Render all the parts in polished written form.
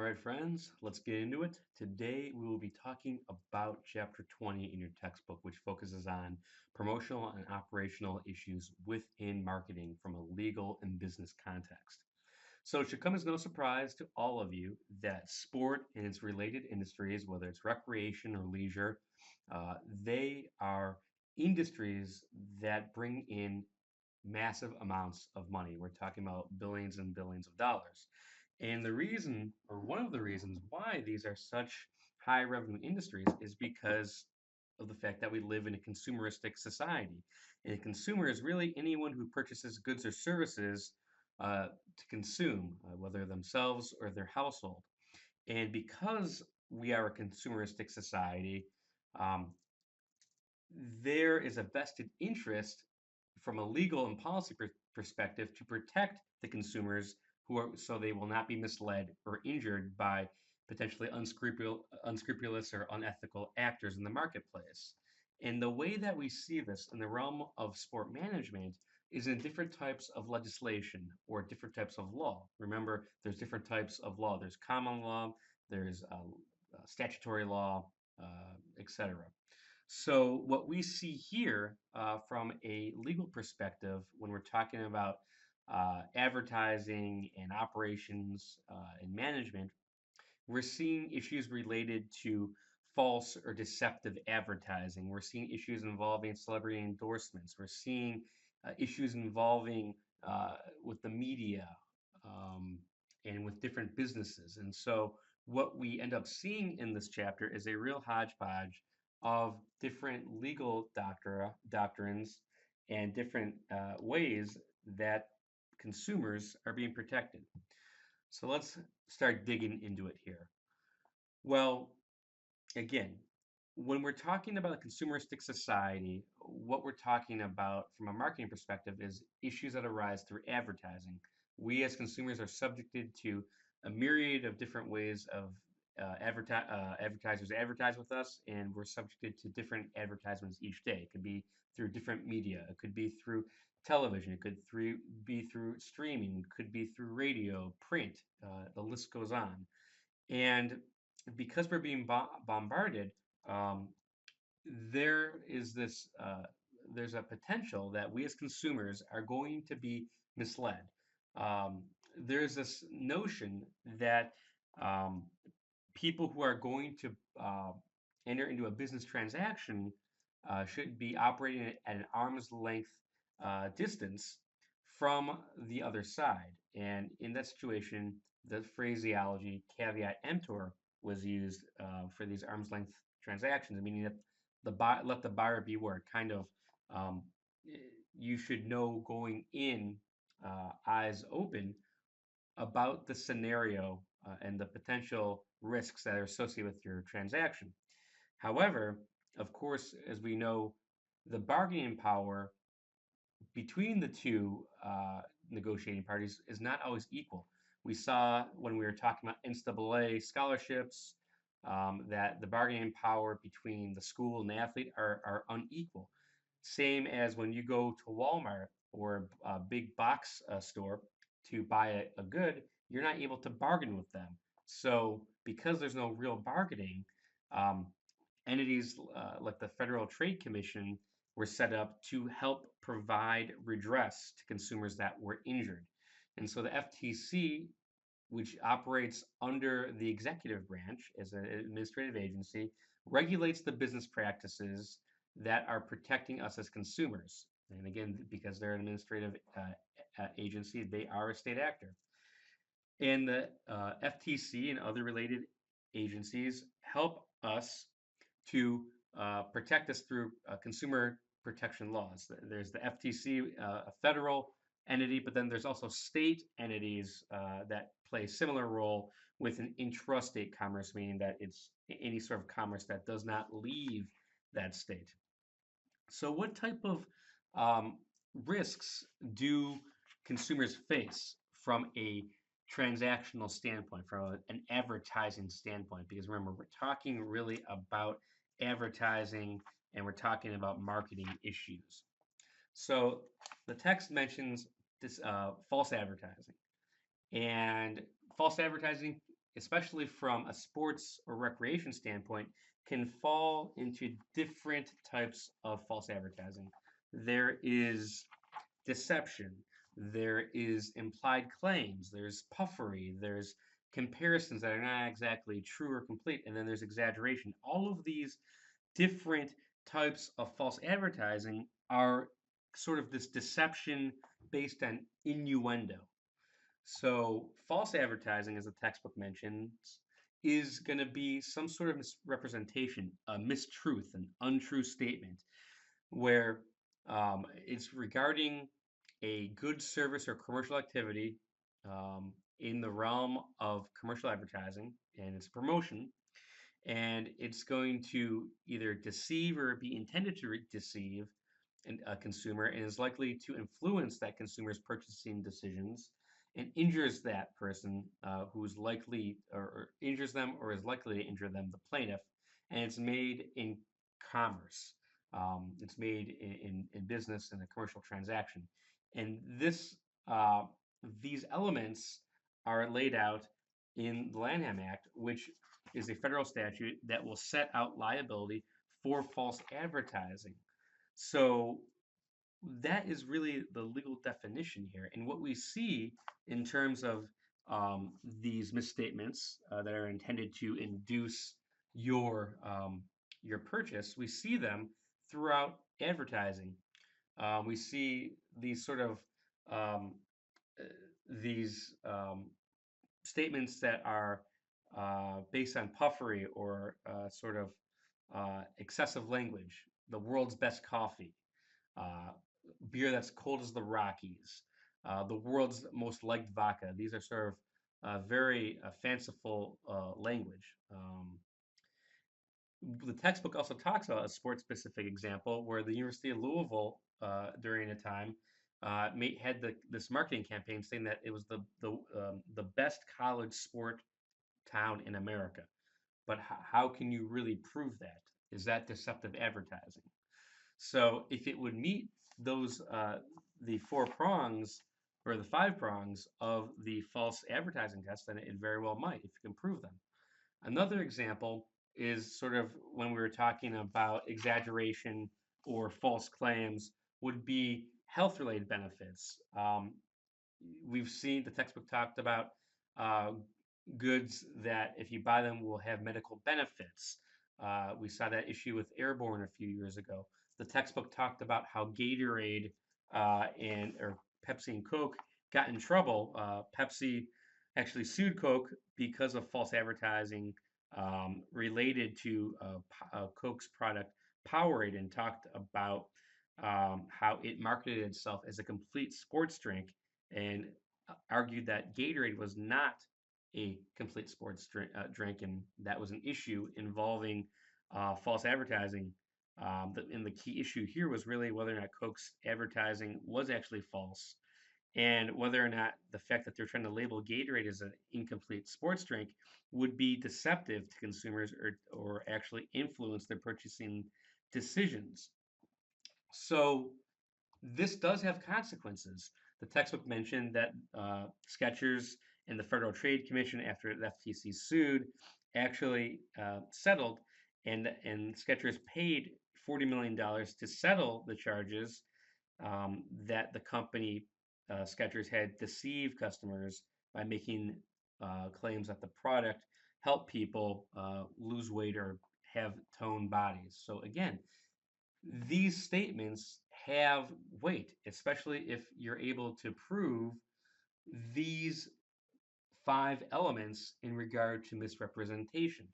right, friends, let's get into it. Today, we will be talking about Chapter 20 in your textbook, which focuses on promotional and operational issues within marketing from a legal and business context. So, it should come as no surprise to all of you that sport and its related industries, whether it's recreation or leisure, uh, they are industries that bring in massive amounts of money. We're talking about billions and billions of dollars. And the reason, or one of the reasons why these are such high revenue industries is because of the fact that we live in a consumeristic society. And a consumer is really anyone who purchases goods or services to consume, whether themselves or their household. And because we are a consumeristic society, um, there is a vested interest from a legal and policy perspective to protect the consumers who are so they will not be misled or injured by potentially unscrupulous or unethical actors in the marketplace. And the way that we see this in the realm of sport management is in different types of legislation or different types of law. Remember, there's different types of law. There's common law, there's statutory law, etc. So, what we see here from a legal perspective, when we're talking about advertising and operations and management, we're seeing issues related to false or deceptive advertising. We're seeing issues involving celebrity endorsements. We're seeing issues involving with the media um, and with different businesses. And so, what we end up seeing in this chapter is a real hodgepodge of different legal doctrines and different ways that consumers are being protected. So let's start digging into it here. Well, again, when we're talking about a consumeristic society, what we're talking about from a marketing perspective is issues that arise through advertising. We as consumers are subjected to a myriad of different ways of advertisers advertise with us, and we're subjected to different advertisements each day. It could be through different media, it could be through television, it could be through streaming, it could be through radio, print, the list goes on. And because we're being bombarded, um, there is this there's a potential that we as consumers are going to be misled. Um, there's this notion that um, people who are going to enter into a business transaction should be operating at an arm's length distance from the other side. And in that situation, the phraseology caveat emptor was used for these arm's length transactions, meaning that let the buyer beware. Kind of, um, you should know going in, eyes open, about the scenario and the potential risks that are associated with your transaction. However, of course, as we know, the bargaining power between the two negotiating parties is not always equal. We saw when we were talking about NCAA scholarships that the bargaining power between the school and the athlete are unequal. Same as when you go to Walmart or a big box store to buy a good, you're not able to bargain with them. So, because there's no real bargaining, um, entities like the Federal Trade Commission were set up to help provide redress to consumers that were injured. And so the FTC, which operates under the executive branch as an administrative agency, regulates the business practices that are protecting us as consumers. And again, because they're an administrative agency, they are a state actor. And the FTC and other related agencies help us to protect us through consumer protection laws. There's the FTC, a federal entity, but then there's also state entities that play a similar role with an intrastate commerce, meaning that it's any sort of commerce that does not leave that state. So, what type of um, risks do consumers face from a transactional standpoint, from an advertising standpoint? Because remember, we're talking really about advertising and we're talking about marketing issues. So, the text mentions this false advertising, and false advertising especially from a sports or recreation standpoint, can fall into different types of false advertising. There is deception, there is implied claims, there's puffery, there's comparisons that are not exactly true or complete, and then there's exaggeration. All of these different types of false advertising are sort of this deception based on innuendo. So, false advertising, as the textbook mentions, is going to be some sort of misrepresentation, a mistruth, an untrue statement, where it's regarding a good service or commercial activity in the realm of commercial advertising and its promotion, and it's going to either deceive or be intended to deceive a consumer and is likely to influence that consumer's purchasing decisions and injures that person who's likely or injures them or is likely to injure them, the plaintiff, and it's made in commerce. It's made in business in a commercial transaction. And uh, these elements are laid out in the Lanham Act, which is a federal statute that will set out liability for false advertising. So that is really the legal definition here. And what we see in terms of these misstatements that are intended to induce your purchase, we see them throughout advertising. We see these sort of um, uh, these statements that are based on puffery or sort of excessive language. The world's best coffee, uh, beer that's cold as the Rockies, the world's most liked vodka. These are sort of very fanciful language. The textbook also talks about a sports specific example where the University of Louisville, during a time, had this marketing campaign saying that it was the best college sport town in America. But how can you really prove that? Is that deceptive advertising? So if it would meet those the four prongs or the five prongs of the false advertising test, then it very well might if you can prove them. Another example is sort of when we were talking about exaggeration or false claims would be health related benefits. We've seen the textbook talked about uh, goods that if you buy them will have medical benefits. We saw that issue with Airborne a few years ago. The textbook talked about how Gatorade and or Pepsi and Coke got in trouble. Pepsi actually sued Coke because of false advertising related to Coke's product Powerade, and talked about how it marketed itself as a complete sports drink and argued that Gatorade was not a complete sports drink, and that was an issue involving false advertising. And the key issue here was really whether or not Coke's advertising was actually false, and whether or not the fact that they're trying to label Gatorade as an incomplete sports drink would be deceptive to consumers or actually influence their purchasing decisions. So this does have consequences. The textbook mentioned that Skechers and the Federal Trade Commission, after the FTC sued, actually settled, and Skechers paid $40 million to settle the charges that the company Skechers had deceived customers by making claims that the product helped people lose weight or have toned bodies. So again, these statements have weight, especially if you're able to prove these five elements in regard to misrepresentation.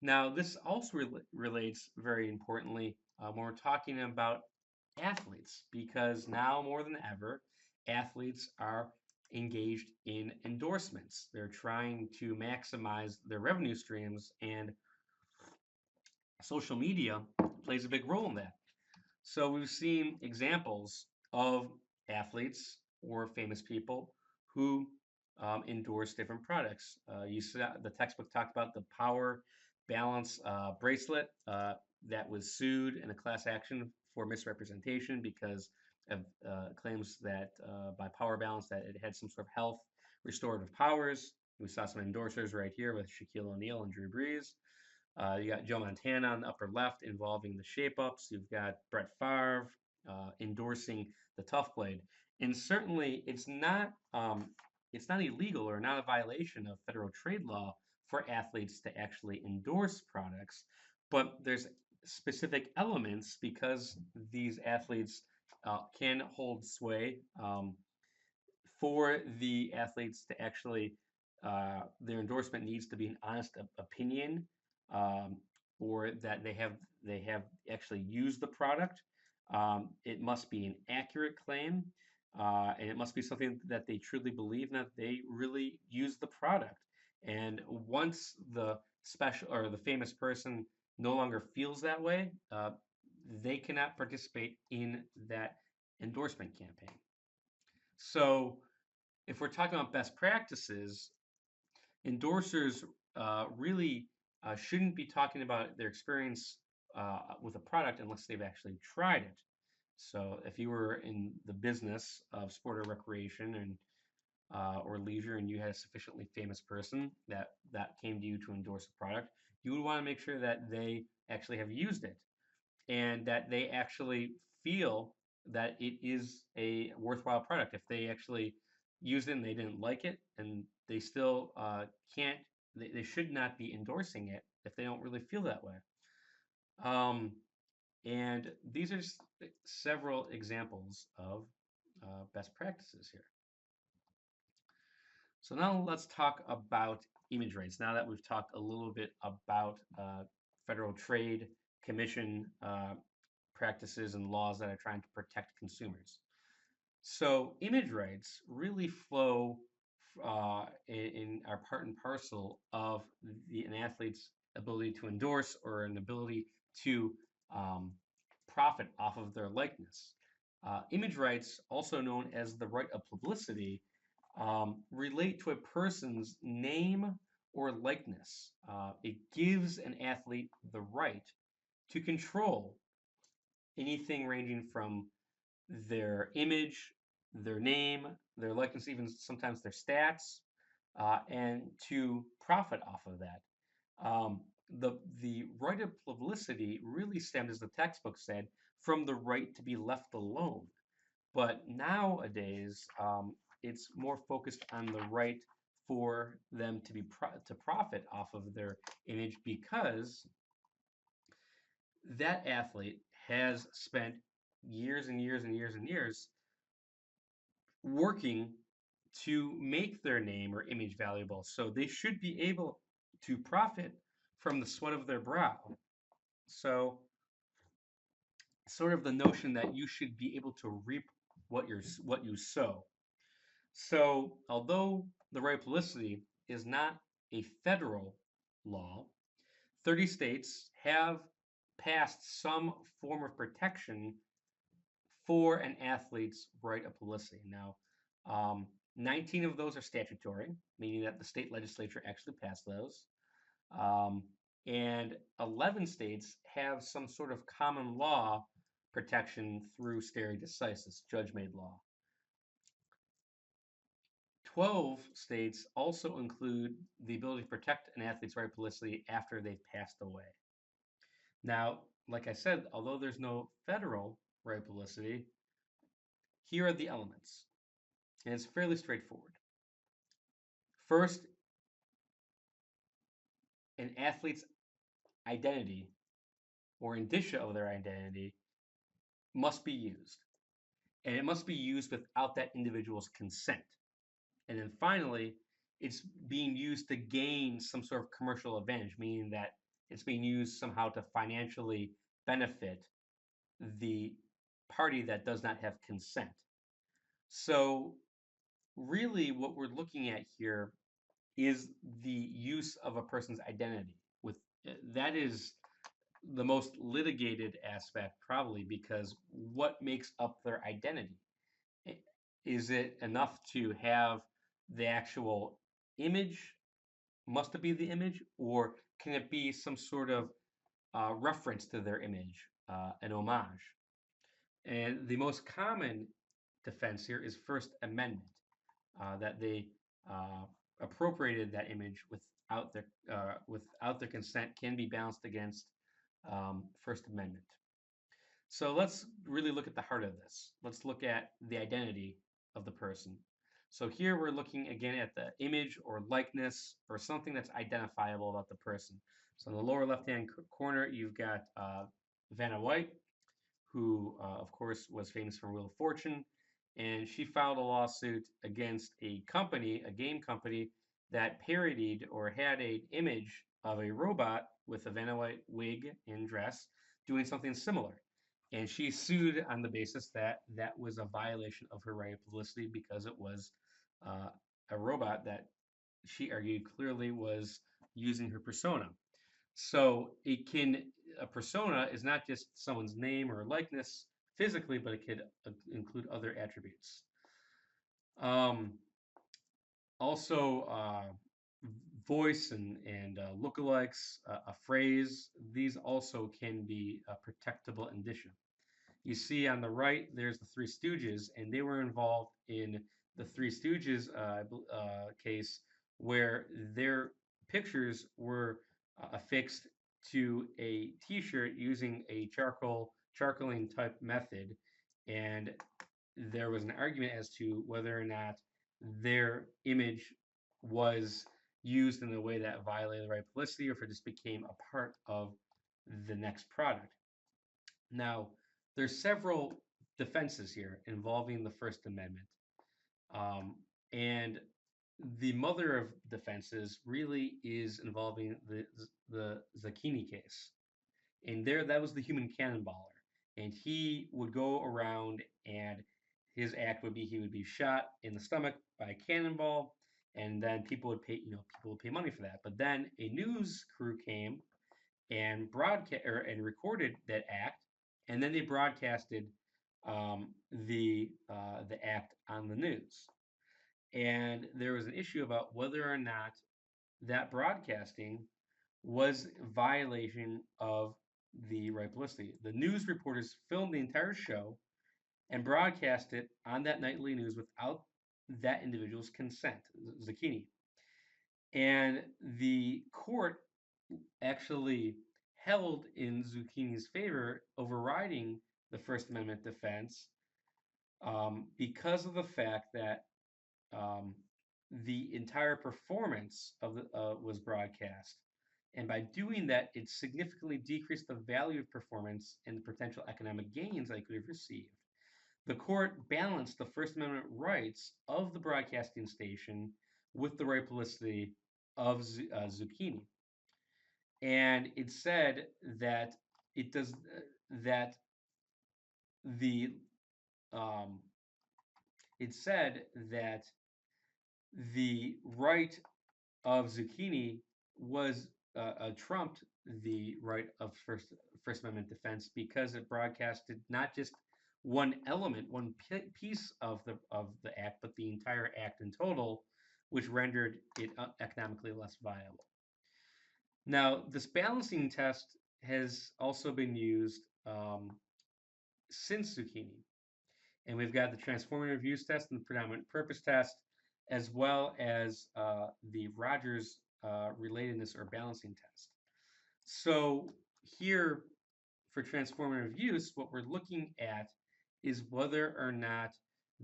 Now, this also relates very importantly when we're talking about athletes, because now more than ever, athletes are engaged in endorsements. They're trying to maximize their revenue streams, and social media plays a big role in that. So we've seen examples of athletes or famous people who endorse different products. You saw the textbook talked about the Power Balance bracelet that was sued in a class action for misrepresentation because of claims that by Power Balance that it had some sort of health restorative powers. We saw some endorsers right here with Shaquille O'Neal and Drew Brees. You got Joe Montana on the upper left involving the shape ups. You've got Brett Favre endorsing the Tough Blade, and certainly it's not illegal or not a violation of federal trade law for athletes to actually endorse products, but there's specific elements because these athletes can hold sway for the athletes to actually their endorsement needs to be an honest opinion, um, or that they have actually used the product. It must be an accurate claim, and it must be something that they truly believe and that they really use the product. And once the special or the famous person no longer feels that way, they cannot participate in that endorsement campaign. So if we're talking about best practices, endorsers really shouldn't be talking about their experience with a product unless they've actually tried it. So if you were in the business of sport or recreation and or leisure, and you had a sufficiently famous person that came to you to endorse a product, you would want to make sure that they actually have used it and that they actually feel that it is a worthwhile product. If they actually used it and they didn't like it, and they still can't, they should not be endorsing it if they don't really feel that way. Um, and these are just several examples of best practices here. So now let's talk about image rights. Now that we've talked a little bit about Federal Trade Commission practices and laws that are trying to protect consumers. So image rights really flow in are part and parcel of an athlete's ability to endorse or an ability to um, profit off of their likeness. Image rights, also known as the right of publicity, relate to a person's name or likeness. It gives an athlete the right to control anything ranging from their image, their name, their likeness, even sometimes their stats, and to profit off of that. Um, the right of publicity really stemmed, as the textbook said, from the right to be left alone. But nowadays, it's more focused on the right for them to to profit off of their image because that athlete has spent years and years and years and years working to make their name or image valuable. So they should be able to profit from the sweat of their brow. So, sort of the notion that you should be able to reap what you sow. So, although the right of publicity is not a federal law, 30 states have passed some form of protection for an athlete's right of publicity. Now, 19 of those are statutory, meaning that the state legislature actually passed those. Um, and 11 states have some sort of common law protection through stare decisis, judge made law. 12 states also include the ability to protect an athlete's right of publicity after they've passed away. Now, like I said, although there's no federal right of publicity, here are the elements, and it's fairly straightforward. First, an athlete's identity or indicia of their identity must be used, and it must be used without that individual's consent. And then finally, it's being used to gain some sort of commercial advantage, meaning that it's being used somehow to financially benefit the party that does not have consent. So, really, what we're looking at here is the use of a person's identity. With that is the most litigated aspect, probably because what makes up their identity? Is it enough to have the actual image? Must it be the image, or can it be some sort of reference to their image, an homage? And the most common defense here is First Amendment, that they appropriated that image without their consent can be balanced against First Amendment. So let's really look at the heart of this. Let's look at the identity of the person. So here we're looking again at the image or likeness or something that's identifiable about the person. So in the lower left-hand corner, you've got Vanna White, who of course was famous from Wheel of Fortune, and she filed a lawsuit against a company, a game company, that parodied or had an image of a robot with a Vanna White wig and dress doing something similar. And she sued on the basis that that was a violation of her right of publicity because it was uh, a robot that she argued clearly was using her persona. So a persona is not just someone's name or likeness physically, but it could include other attributes. Um, Also, voice and lookalikes, a phrase, these also can be a protectable indicia. You see on the right, there's the Three Stooges, and they were involved in the Three Stooges case where their pictures were affixed to a T-shirt using a charcoaling type method, and there was an argument as to whether or not their image was used in a way that violated the right of publicity, or if it just became a part of the next product. Now, there's several defenses here involving the First Amendment. Um, and the mother of defenses really is involving the Zucchini case. And there, that was the human cannonballer. And he would go around, and his act would be he would be shot in the stomach by a cannonball, and then people would pay money for that. But then a news crew came and recorded that act, and then they broadcasted the act on the news. And there was an issue about whether or not that broadcasting was violation of the right publicity. The news reporters filmed the entire show and broadcast it on that nightly news without that individual's consent, Zucchini. And the court actually held in Zucchini's favor, overriding the First Amendment defense because of the fact that um, the entire performance of the was broadcast, and by doing that, it significantly decreased the value of performance and the potential economic gains I could have received. The court balanced the First Amendment rights of the broadcasting station with the right publicity of Zucchini, and it said that it does that the um, it said that the right of Zucchini was trumped the right of First Amendment defense because it broadcasted not just one element, one piece of the act, but the entire act in total, which rendered it economically less viable. Now, this balancing test has also been used since Zucchini. And we've got the transformative use test and the predominant purpose test, as well as the Rogers relatedness or balancing test. So here, for transformative use, what we're looking at is whether or not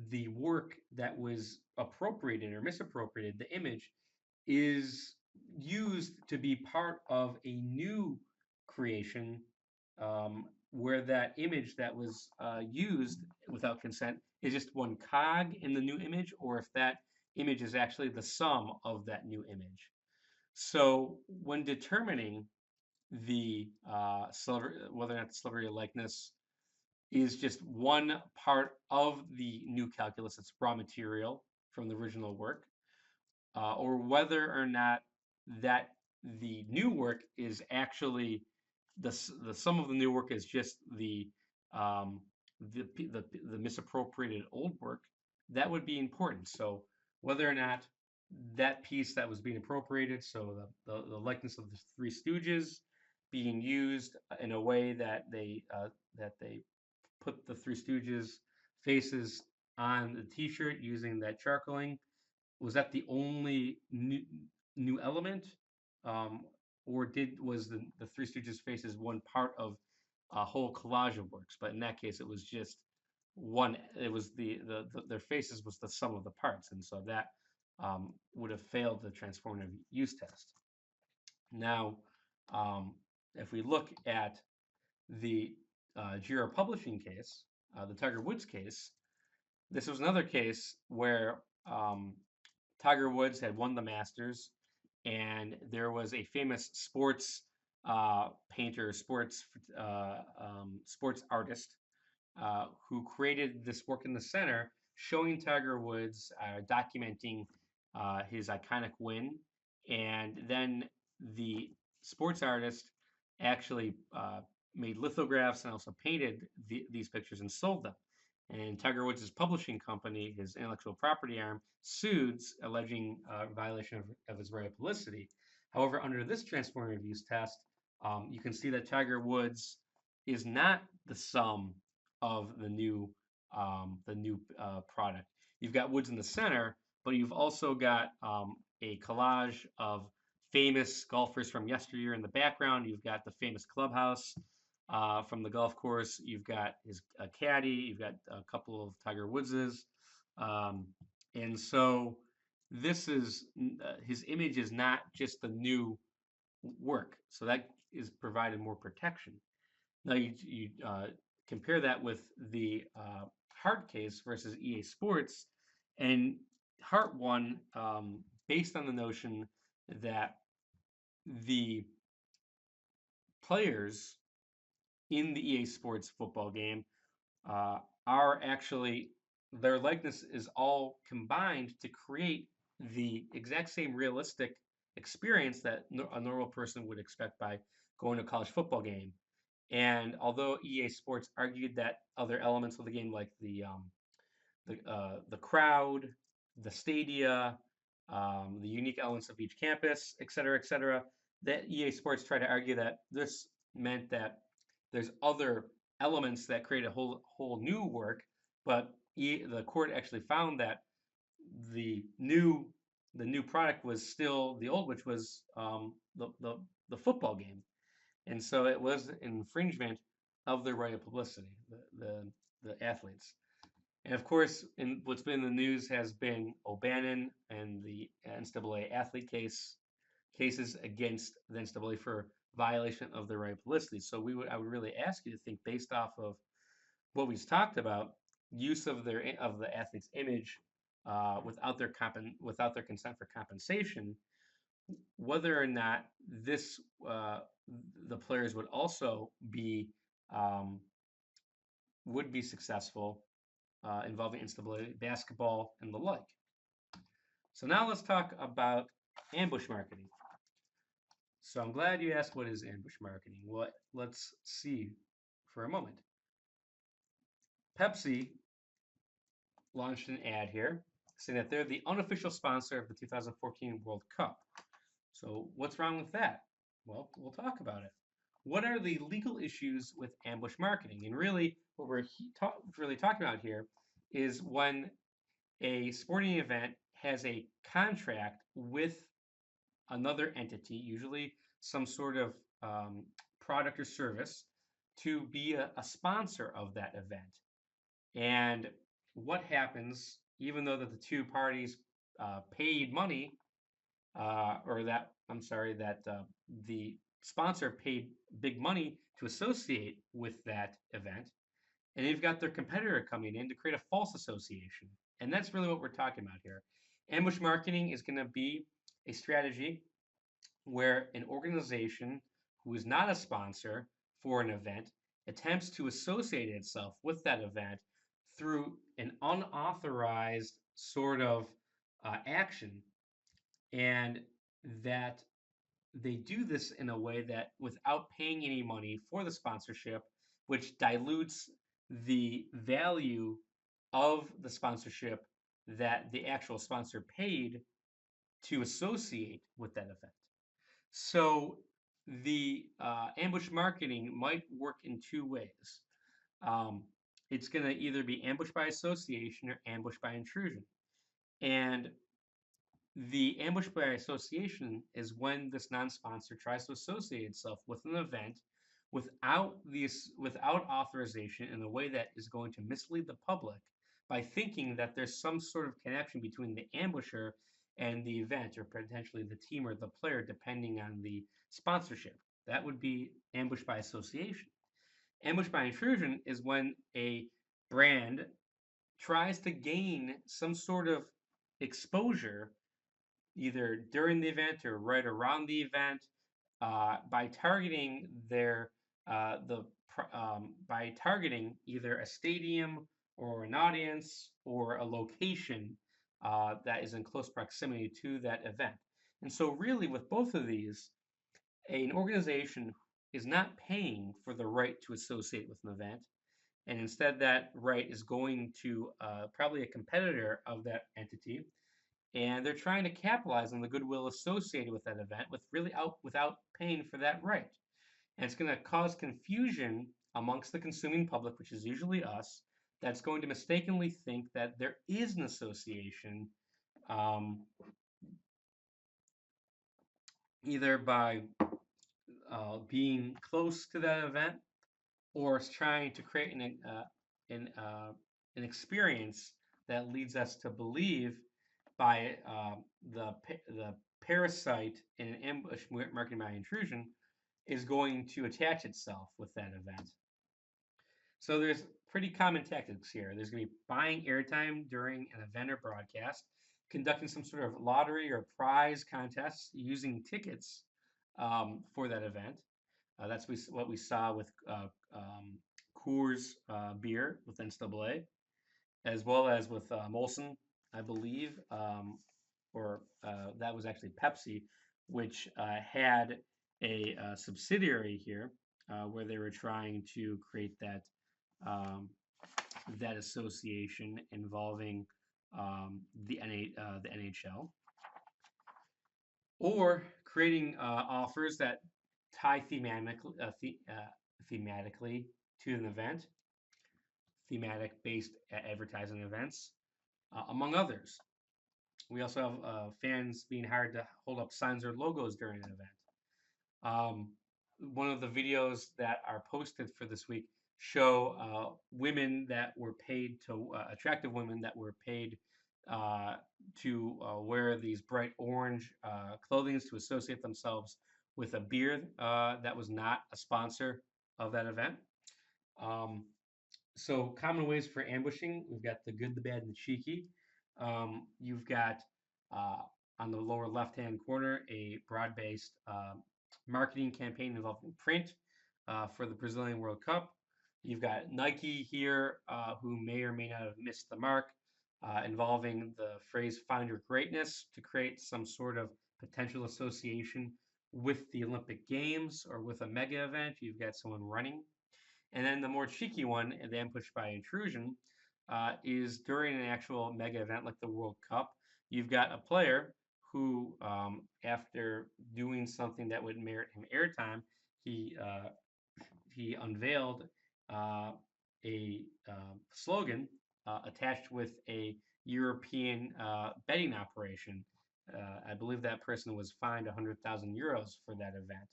the work that was appropriated or misappropriated, the image, is used to be part of a new creation where that image that was used without consent is just one cog in the new image, or if that image is actually the sum of that new image. So when determining whether or not the celebrity likeness is just one part of the new calculus, it's raw material from the original work, or whether or not that the new work is actually the sum of the new work is just um, the misappropriated old work, that would be important. So whether or not that piece that was being appropriated, so the likeness of the Three Stooges being used in a way that they put the Three Stooges faces on the T-shirt using that charcoaling, was that the only new element, um, or was the Three Stooges faces one part of a whole collage of works? But in that case, it was just one. It was their faces was the sum of the parts, and so that would have failed the transformative use test. Now, if we look at the Giro Publishing case, the Tiger Woods case, this was another case where Tiger Woods had won the Masters, and there was a famous sports painter, sports artist who created this work in the center, showing Tiger Woods, documenting his iconic win, and then the sports artist actually made lithographs and also painted these pictures and sold them. And Tiger Woods' publishing company, his intellectual property arm, sued, alleging violation of his right of publicity. However, under this transformative use test, you can see that Tiger Woods is not the sum of the new product. You've got Woods in the center, but you've also got a collage of famous golfers from yesteryear in the background. You've got the famous clubhouse from the golf course. You've got his caddy. You've got a couple of Tiger Woodses, um, and so this is his image is not just the new work. So that is provided more protection. Now you compare that with the Hart case versus EA Sports, and Hart won based on the notion that the players in the EA Sports football game uh, are actually their likeness is all combined to create the exact same realistic experience that a normal person would expect by going to a college football game. And although EA Sports argued that other elements of the game, like the crowd, the stadia, the unique elements of each campus, et cetera, that EA Sports tried to argue that this meant that there's other elements that create a whole new work, but the court actually found that the new the new product was still the old, which was the football game, and so it was an infringement of the right of publicity, the athletes. And of course, what's been in the news has been O'Bannon and the NCAA athlete cases against the NCAA for violation of the right of publicity. So I would really ask you to think based off of what we've talked about, use of the athlete's image without their consent for compensation, whether or not this the players um, would be successful involving NCAA basketball and the like. So now let's talk about ambush marketing. So I'm glad you asked what is ambush marketing. Well, let's see for a moment. Pepsi launched an ad here saying that they're the unofficial sponsor of the 2014 World Cup. So what's wrong with that? Well, we'll talk about it. What are the legal issues with ambush marketing? And really, what we're really talking about here is when a sporting event has a contract with another entity, usually some sort of product or service, to be a sponsor of that event. And what happens, even though that the two parties paid money, or that I'm sorry, that the sponsor paid big money to associate with that event, and they've got their competitor coming in to create a false association. And that's really what we're talking about here. Ambush marketing is going to be a strategy where an organization who is not a sponsor for an event attempts to associate itself with that event through an unauthorized sort of action, and that they do this in a way that without paying any money for the sponsorship, which dilutes the value of the sponsorship that the actual sponsor paid to associate with that event. So the ambush marketing might work in two ways. Um, it's going to either be ambush by association or ambush by intrusion. And The ambush by association is when this non-sponsor tries to associate itself with an event without authorization in a way that is going to mislead the public by thinking that there's some sort of connection between the ambusher and the event, or potentially the team or the player, depending on the sponsorship. That would be ambush by association. Ambush by intrusion is when a brand tries to gain some sort of exposure either during the event or right around the event by targeting by targeting either a stadium or an audience or a location that is in close proximity to that event. And so, really, with both of these, an organization is not paying for the right to associate with an event, and instead that right is going to probably a competitor of that entity, and they're trying to capitalize on the goodwill associated with that event without paying for that right. And it's going to cause confusion amongst the consuming public, which is usually us, that's going to mistakenly think that there is an association, um, either by being close to that event or trying to create an, uh, an experience that leads us to believe by the parasite in an ambush marketing by intrusion is going to attach itself with that event. So there's pretty common tactics here. There's going to be buying airtime during an event or broadcast, conducting some sort of lottery or prize contest using tickets for that event. That's what we saw with Coors beer with NCAA, as well as with Molson, I believe, or that was actually Pepsi, which had a subsidiary here where they were trying to create um, that association involving the NHL, or creating offers that tie thematically to an event, thematic based advertising events, among others. We also have fans being hired to hold up signs or logos during an event. Um, One of the videos that are posted for this week show women that were paid to attractive women that were paid uh, to wear these bright orange clothing to associate themselves with a beer that was not a sponsor of that event. Um, so common ways for ambushing, we've got the good, the bad, and the cheeky. You've got uh, on the lower left-hand corner a broad-based marketing campaign involving print for the Brazilian World Cup. You've got Nike here, who may or may not have missed the mark, involving the phrase "find your greatness" to create some sort of potential association with the Olympic Games or with a mega event. You've got someone running, and then the more cheeky one, the ambush by intrusion, is during an actual mega event like the World Cup. You've got a player who, after doing something that would merit him airtime, he uh, he unveiled a slogan attached with a European betting operation. I believe that person was fined 100,000 euros for that event.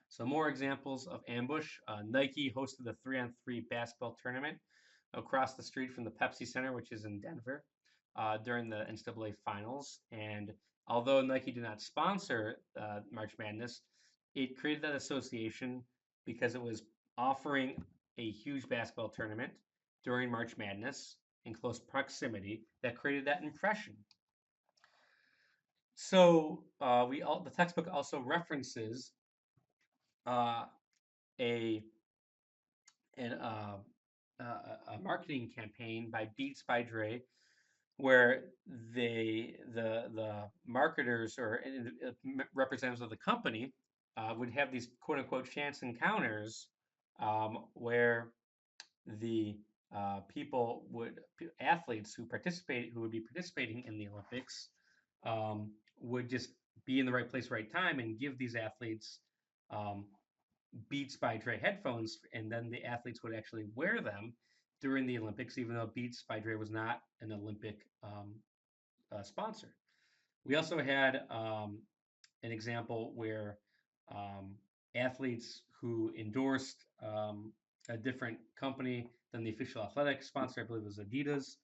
So more examples of ambush. Nike hosted the 3-on-3 basketball tournament across the street from the Pepsi Center, which is in Denver, during the NCAA finals. And although Nike did not sponsor March Madness, it created that association because it was offering a huge basketball tournament during March Madness in close proximity that created that impression. So the textbook also references uh, a an, a marketing campaign by Beats by Dre, where the marketers or representatives of the company would have these quote unquote chance encounters where the athletes who would be participating in the Olympics would just be in the right place, right time, and give these athletes um, Beats by Dre headphones, and then the athletes would actually wear them during the Olympics, even though Beats by Dre was not an Olympic sponsor. We also had an example where athletes who endorsed a different company than the official athletic sponsor, I believe it was Adidas,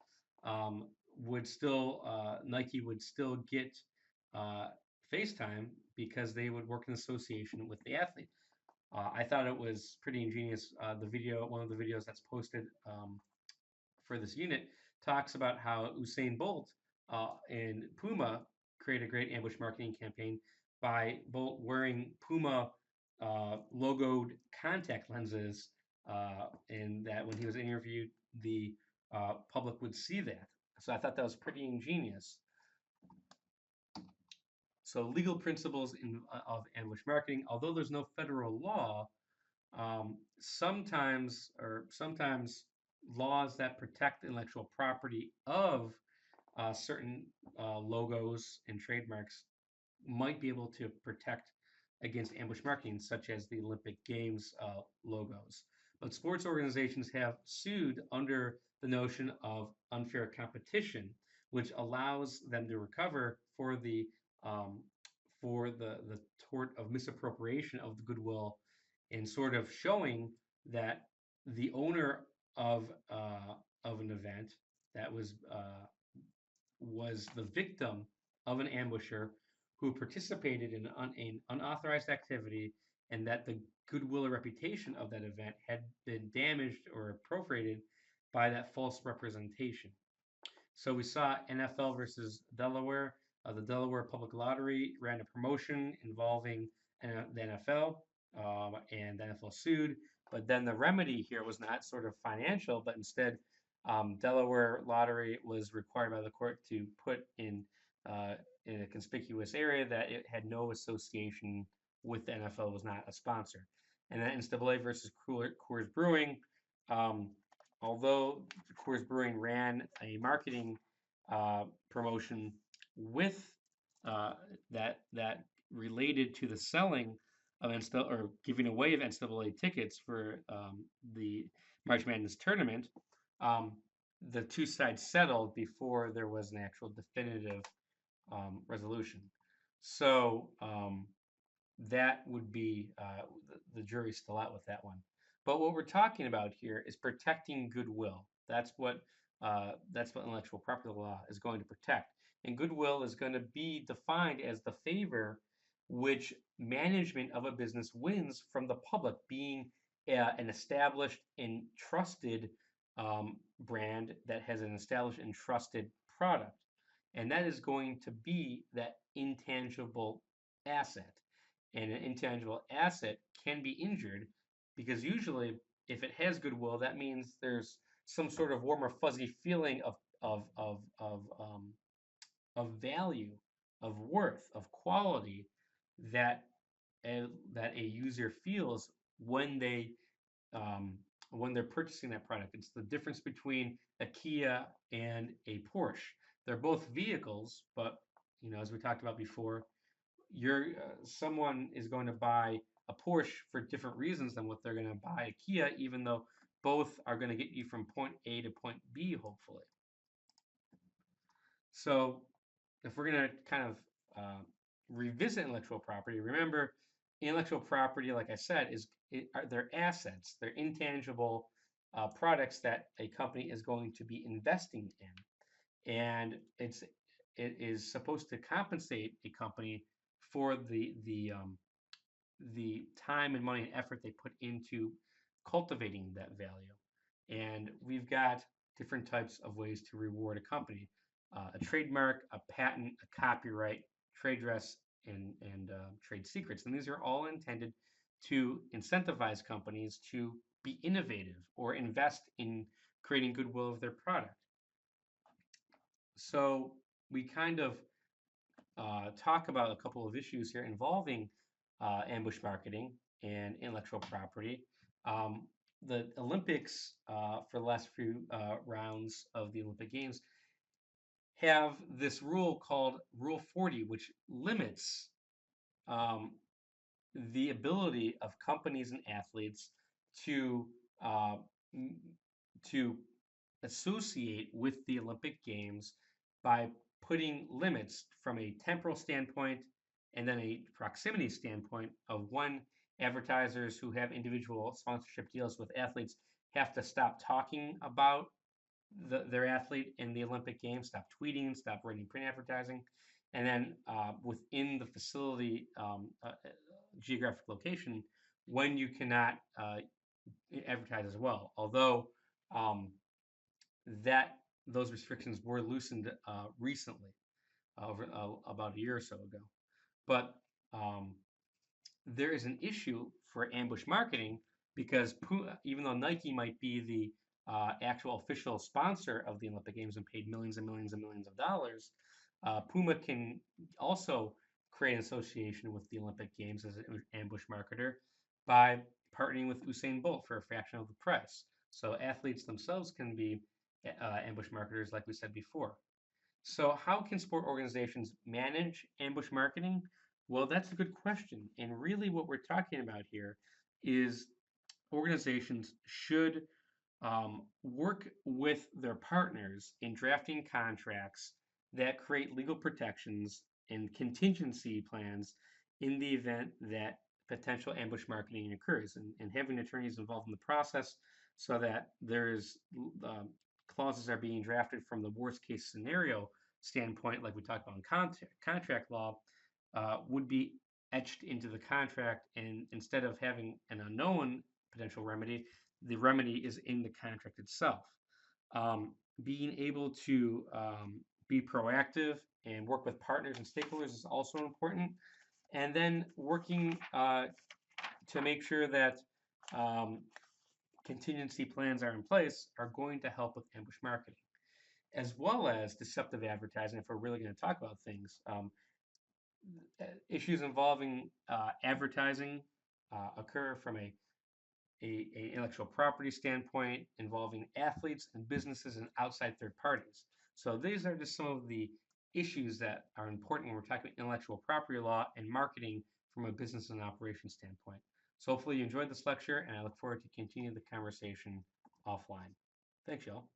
would still Nike would still get uh, FaceTime because they would work in association with the athlete. I thought it was pretty ingenious. One of the videos that's posted for this unit talks about how Usain Bolt and Puma create a great ambush marketing campaign by Bolt wearing Puma logoed contact lenses, and that when he was interviewed, the public would see that. So I thought that was pretty ingenious. So legal principles of ambush marketing, although there's no federal law, sometimes laws that protect intellectual property of certain logos and trademarks might be able to protect against ambush marketing, such as the Olympic Games logos. But sports organizations have sued under the notion of unfair competition, which allows them to recover um, for the tort of misappropriation of the goodwill, and sort of showing that the owner of an event that was the victim of an ambusher who participated in an unauthorized activity, and that the goodwill or reputation of that event had been damaged or appropriated by that false representation. So we saw NFL versus Delaware. The Delaware Public Lottery ran a promotion involving the NFL, and the NFL sued. But then the remedy here was not sort of financial, but instead, Delaware Lottery was required by the court to put in a conspicuous area that it had no association with the NFL, was not a sponsor. And then NCAA versus Coors Brewing. Um, Although Coors Brewing ran a marketing promotion with that related to the selling of NCAA, or giving away of NCAA tickets for the March Madness tournament, um, the two sides settled before there was an actual definitive resolution. So that would be the jury's still out with that one. But what we're talking about here is protecting goodwill. That's what intellectual property law is going to protect. And goodwill is going to be defined as the favor which management of a business wins from the public, being an established and trusted brand that has an established and trusted product. And that is going to be that intangible asset. And an intangible asset can be injured because usually, if it has goodwill, that means there's some sort of warm or fuzzy feeling of value, of worth, of quality that that a user feels um, when they're purchasing that product. It's the difference between a Kia and a Porsche. They're both vehicles, but as we talked about before, someone is going to buy a Porsche for different reasons than what they're going to buy a Kia, even though both are going to get you from point A to point B, hopefully. So if we're going to kind of revisit intellectual property, remember intellectual property, like I said, they're assets, they're intangible products that a company is going to be investing in, and it is supposed to compensate a company for the time and money and effort they put into cultivating that value. And we've got different types of ways to reward a company: a trademark, a patent, a copyright, trade dress, and trade secrets. And these are all intended to incentivize companies to be innovative or invest in creating goodwill of their product. So we kind of talk about a couple of issues here involving ambush marketing and intellectual property. Um, the Olympics, for the last few rounds of the Olympic Games, have this rule called Rule 40, which limits um, the ability of companies and athletes to uh, to associate with the Olympic Games by putting limits from a temporal standpoint and then a proximity standpoint of one, advertisers who have individual sponsorship deals with athletes have to stop talking about their athlete in the Olympic Games, stop tweeting, stop writing print advertising, and then within the facility geographic location, when you cannot advertise as well. Although um, that those restrictions were loosened recently, over about a year or so ago. But um, there is an issue for ambush marketing because even though Nike might be the actual official sponsor of the Olympic Games and paid millions and millions and millions of dollars, Puma can also create an association with the Olympic Games as an ambush marketer by partnering with Usain Bolt for a fraction of the price. So athletes themselves can be ambush marketers, like we said before. So, how can sport organizations manage ambush marketing? Well, that's a good question. And really, what we're talking about here is organizations should work with their partners in drafting contracts that create legal protections and contingency plans in the event that potential ambush marketing occurs, and having attorneys involved in the process so that there's clauses are being drafted from the worst case scenario standpoint, like we talked about in contract law, would be etched into the contract. And instead of having an unknown potential remedy, the remedy is in the contract itself. Being able to be proactive and work with partners and stakeholders is also important. And then working to make sure that um, contingency plans are in place are going to help with ambush marketing, as well as deceptive advertising. If we're really going to talk about things, issues involving advertising occur from a intellectual property standpoint involving athletes and businesses and outside third parties. So these are just some of the issues that are important when we're talking intellectual property law and marketing from a business and operations standpoint. So hopefully you enjoyed this lecture, and I look forward to continue the conversation offline. Thanks, y'all.